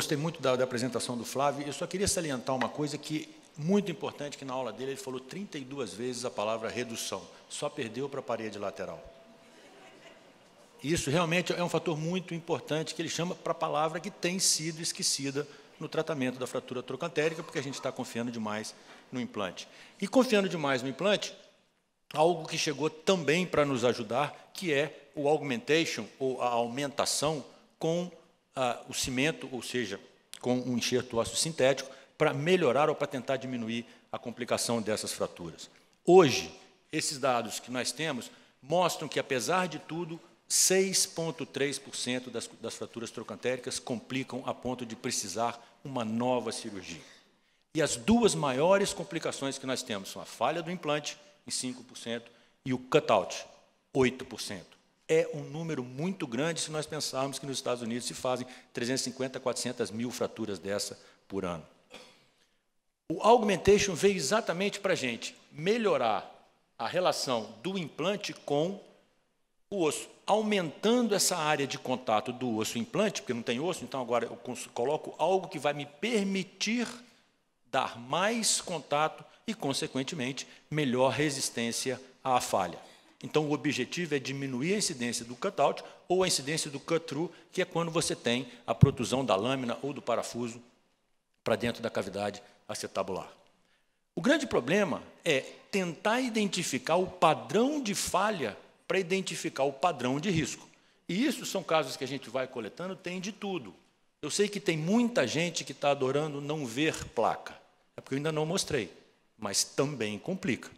gostei muito da apresentação do Flávio. Eu só queria salientar uma coisa que muito importante, que na aula dele ele falou 32 vezes a palavra redução. Só perdeu para a parede lateral. E isso realmente é um fator muito importante que ele chama para a palavra que tem sido esquecida no tratamento da fratura trocantérica, porque a gente está confiando demais no implante. E confiando demais no implante, algo que chegou também para nos ajudar, que é o augmentation, ou a aumentação com o cimento, ou seja, com um enxerto ósseo sintético, para melhorar ou para tentar diminuir a complicação dessas fraturas. Hoje, esses dados que nós temos mostram que, apesar de tudo, 6,3% das fraturas trocantéricas complicam a ponto de precisar uma nova cirurgia. E as duas maiores complicações que nós temos são a falha do implante, em 5%, e o cutout, 8%. É um número muito grande se nós pensarmos que nos Estados Unidos se fazem 350 a 400 mil fraturas dessa por ano. O augmentation veio exatamente para a gente melhorar a relação do implante com o osso, aumentando essa área de contato do osso-implante, porque não tem osso, então agora eu coloco algo que vai me permitir dar mais contato e, consequentemente, melhor resistência à falha. Então, o objetivo é diminuir a incidência do cutout ou a incidência do cut-through, que é quando você tem a protusão da lâmina ou do parafuso para dentro da cavidade acetabular. O grande problema é tentar identificar o padrão de falha para identificar o padrão de risco. E isso são casos que a gente vai coletando, tem de tudo. Eu sei que tem muita gente que está adorando não ver placa. É porque eu ainda não mostrei, mas também complica.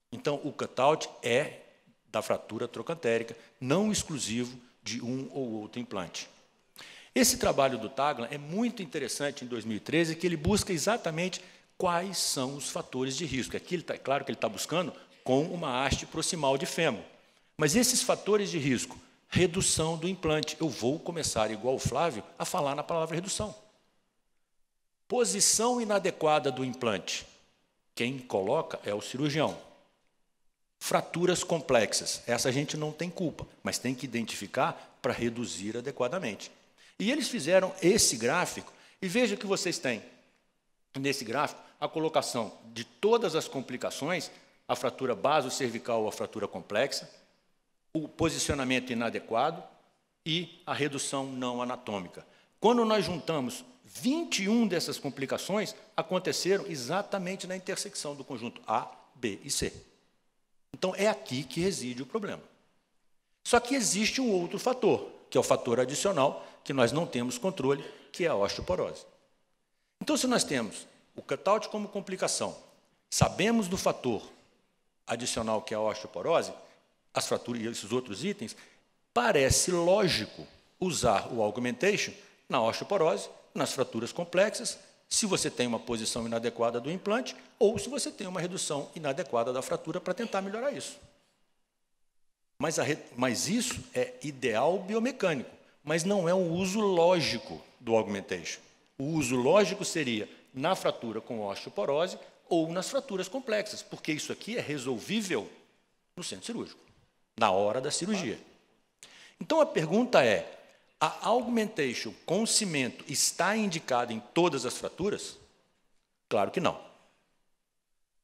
Então, o cutout é da fratura trocantérica, não exclusivo de um ou outro implante. Esse trabalho do Taglan é muito interessante em 2013, que ele busca exatamente quais são os fatores de risco. Aqui, claro que ele está buscando com uma haste proximal de fêmur. Mas esses fatores de risco, redução do implante, eu vou começar, igual o Flávio, a falar na palavra redução. Posição inadequada do implante. Quem coloca é o cirurgião. Fraturas complexas. Essa a gente não tem culpa, mas tem que identificar para reduzir adequadamente. E eles fizeram esse gráfico, e veja que vocês têm, nesse gráfico, a colocação de todas as complicações, a fratura basocervical ou a fratura complexa, o posicionamento inadequado e a redução não anatômica. Quando nós juntamos 21 dessas complicações, aconteceram exatamente na intersecção do conjunto A, B e C. Então, é aqui que reside o problema. Só que existe um outro fator, que é o fator adicional, que nós não temos controle, que é a osteoporose. Então, se nós temos o cutout como complicação, sabemos do fator adicional, que é a osteoporose, as fraturas e esses outros itens, parece lógico usar o augmentation na osteoporose, nas fraturas complexas, se você tem uma posição inadequada do implante ou se você tem uma redução inadequada da fratura para tentar melhorar isso. Mas isso é ideal biomecânico, mas não é um uso lógico do augmentation. O uso lógico seria na fratura com osteoporose ou nas fraturas complexas, porque isso aqui é resolvível no centro cirúrgico, na hora da cirurgia. Então, a pergunta é, a augmentation com cimento está indicada em todas as fraturas? Claro que não.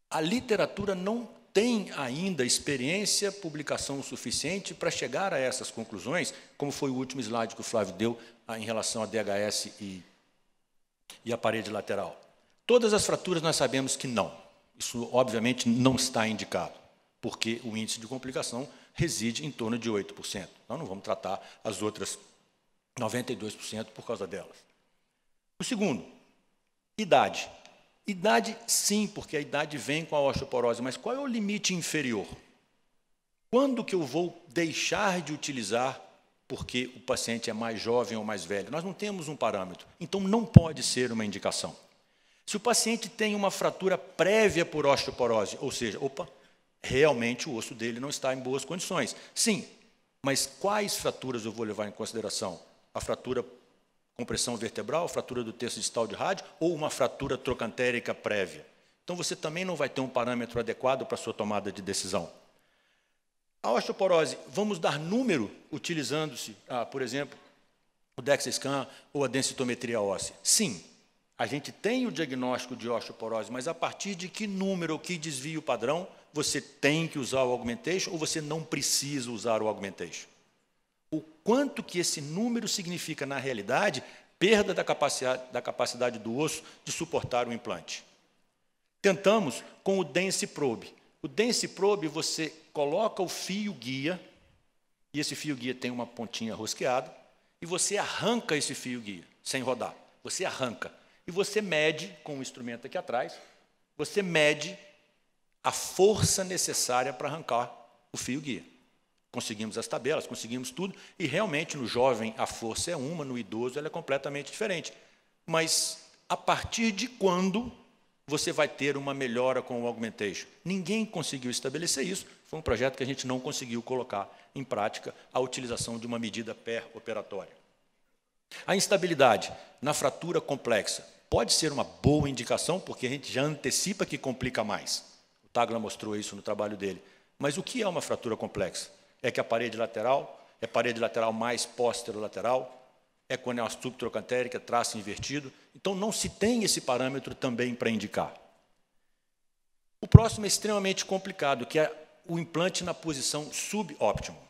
A literatura não tem ainda experiência, publicação suficiente para chegar a essas conclusões, como foi o último slide que o Flávio deu em relação a DHS e a parede lateral. Todas as fraturas nós sabemos que não. Isso, obviamente, não está indicado, porque o índice de complicação reside em torno de 8%. Nós não vamos tratar as outras 92% por causa delas. O segundo, idade. Idade, sim, porque a idade vem com a osteoporose, mas qual é o limite inferior? Quando que eu vou deixar de utilizar porque o paciente é mais jovem ou mais velho? Nós não temos um parâmetro, então não pode ser uma indicação. Se o paciente tem uma fratura prévia por osteoporose, ou seja, realmente o osso dele não está em boas condições. Sim, mas quais fraturas eu vou levar em consideração? A fratura compressão vertebral, a fratura do terço distal de rádio ou uma fratura trocantérica prévia? Então, você também não vai ter um parâmetro adequado para a sua tomada de decisão. A osteoporose, vamos dar número utilizando-se, por exemplo, o DEXA-scan ou a densitometria óssea? Sim, a gente tem o diagnóstico de osteoporose, mas a partir de que número, que desvio padrão, você tem que usar o augmentation ou você não precisa usar o augmentation? O quanto que esse número significa, na realidade, perda da capacidade do osso de suportar o implante. Tentamos com o Density Probe. O Density Probe, você coloca o fio guia, e esse fio guia tem uma pontinha rosqueada, e você arranca esse fio guia, sem rodar. Você arranca. E você mede, com o instrumento aqui atrás, você mede a força necessária para arrancar o fio guia. Conseguimos as tabelas, conseguimos tudo, e realmente no jovem a força é uma, no idoso ela é completamente diferente. Mas a partir de quando você vai ter uma melhora com o augmentation? Ninguém conseguiu estabelecer isso, foi um projeto que a gente não conseguiu colocar em prática a utilização de uma medida pré-operatória. A instabilidade na fratura complexa pode ser uma boa indicação, porque a gente já antecipa que complica mais. O Tagla mostrou isso no trabalho dele. Mas o que é uma fratura complexa? É que a parede lateral, é parede lateral mais posterolateral, é quando é uma subtrocantérica, traço invertido. Então, não se tem esse parâmetro também para indicar. O próximo é extremamente complicado, que é o implante na posição suboptimal.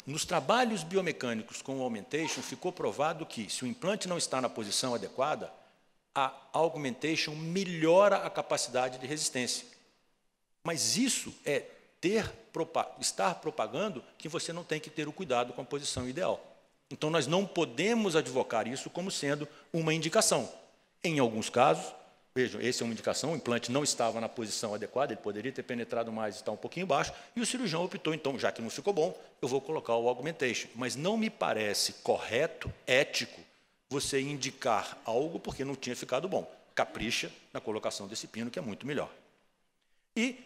Nos trabalhos biomecânicos com o augmentation, ficou provado que, se o implante não está na posição adequada, a augmentation melhora a capacidade de resistência. Mas isso é estar propagando que você não tem que ter o cuidado com a posição ideal. Então, nós não podemos advocar isso como sendo uma indicação. Em alguns casos, vejam, essa é uma indicação, o implante não estava na posição adequada, ele poderia ter penetrado mais e está um pouquinho baixo, e o cirurgião optou, então, já que não ficou bom, eu vou colocar o augmentation. Mas não me parece correto, ético, você indicar algo porque não tinha ficado bom. Capricha na colocação desse pino, que é muito melhor. E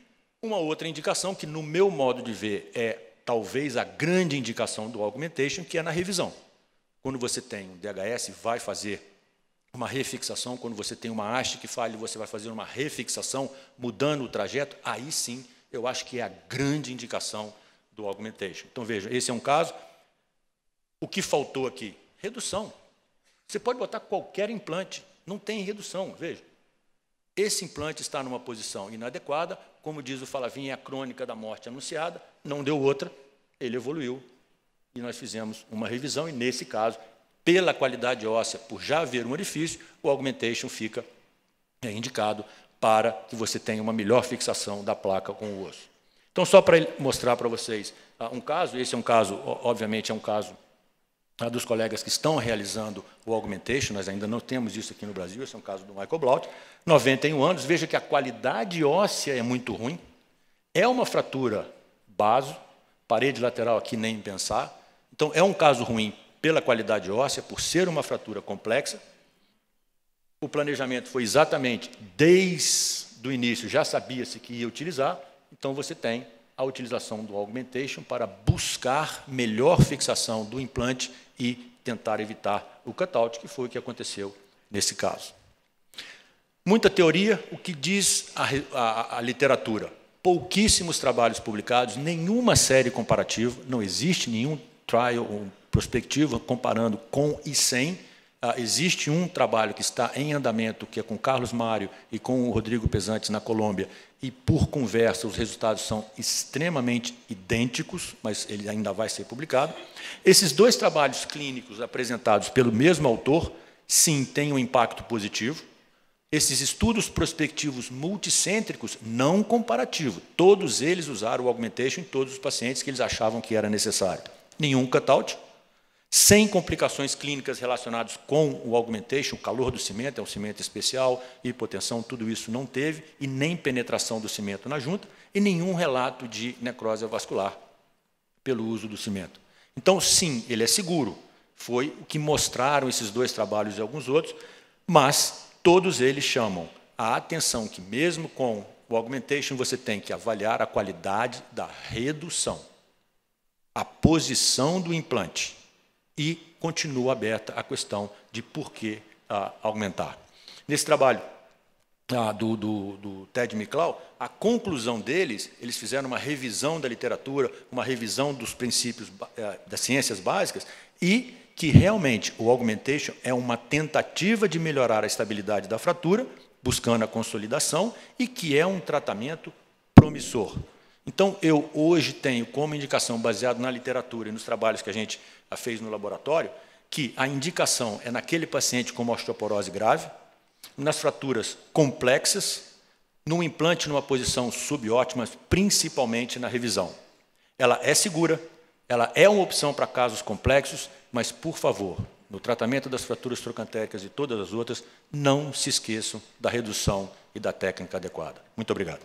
uma outra indicação, que no meu modo de ver é talvez a grande indicação do augmentation, que é na revisão. Quando você tem um DHS, vai fazer uma refixação, quando você tem uma haste que falha, você vai fazer uma refixação, mudando o trajeto, aí sim, eu acho que é a grande indicação do augmentation. Então, veja, esse é um caso. O que faltou aqui? Redução. Você pode botar qualquer implante, não tem redução, veja. Esse implante está numa posição inadequada, como diz o Falavinho, é a crônica da morte anunciada, não deu outra, ele evoluiu, e nós fizemos uma revisão, e nesse caso, pela qualidade óssea, por já haver um orifício, o augmentation fica indicado para que você tenha uma melhor fixação da placa com o osso. Então, só para mostrar para vocês um caso, esse é um caso, obviamente, é um caso dos colegas que estão realizando o augmentation, nós ainda não temos isso aqui no Brasil, esse é um caso do Michael Blaut, 91 anos, veja que a qualidade óssea é muito ruim, é uma fratura baso, parede lateral aqui nem pensar, então é um caso ruim pela qualidade óssea, por ser uma fratura complexa. O planejamento foi exatamente, desde o início, já sabia-se que ia utilizar, então você tem a utilização do augmentation para buscar melhor fixação do implante e tentar evitar o cutout, que foi o que aconteceu nesse caso. Muita teoria, o que diz a literatura? Pouquíssimos trabalhos publicados, nenhuma série comparativa, não existe nenhum trial ou prospectivo comparando com e sem. Existe um trabalho que está em andamento, que é com Carlos Mário e com o Rodrigo Pesantes na Colômbia, e por conversa os resultados são extremamente idênticos, mas ele ainda vai ser publicado. Esses dois trabalhos clínicos apresentados pelo mesmo autor, sim, têm um impacto positivo. Esses estudos prospectivos multicêntricos, não comparativo, todos eles usaram o augmentation em todos os pacientes que eles achavam que era necessário. Nenhum cutout, sem complicações clínicas relacionadas com o augmentation, o calor do cimento, é um cimento especial, hipotensão, tudo isso não teve, e nem penetração do cimento na junta, e nenhum relato de necrose vascular pelo uso do cimento. Então, sim, ele é seguro. Foi o que mostraram esses dois trabalhos e alguns outros, mas todos eles chamam a atenção que, mesmo com o augmentation, você tem que avaliar a qualidade da redução, a posição do implante, e continua aberta a questão de por que aumentar. Nesse trabalho do Ted McCloud, a conclusão deles, eles fizeram uma revisão da literatura, uma revisão dos princípios das ciências básicas, e que realmente o augmentation é uma tentativa de melhorar a estabilidade da fratura, buscando a consolidação, e que é um tratamento promissor. Então, eu hoje tenho como indicação, baseado na literatura e nos trabalhos que a gente fez no laboratório, que a indicação é naquele paciente com osteoporose grave, nas fraturas complexas, num implante numa posição subótima, principalmente na revisão. Ela é segura, ela é uma opção para casos complexos, mas, por favor, no tratamento das fraturas trocantéricas e todas as outras, não se esqueçam da redução e da técnica adequada. Muito obrigado.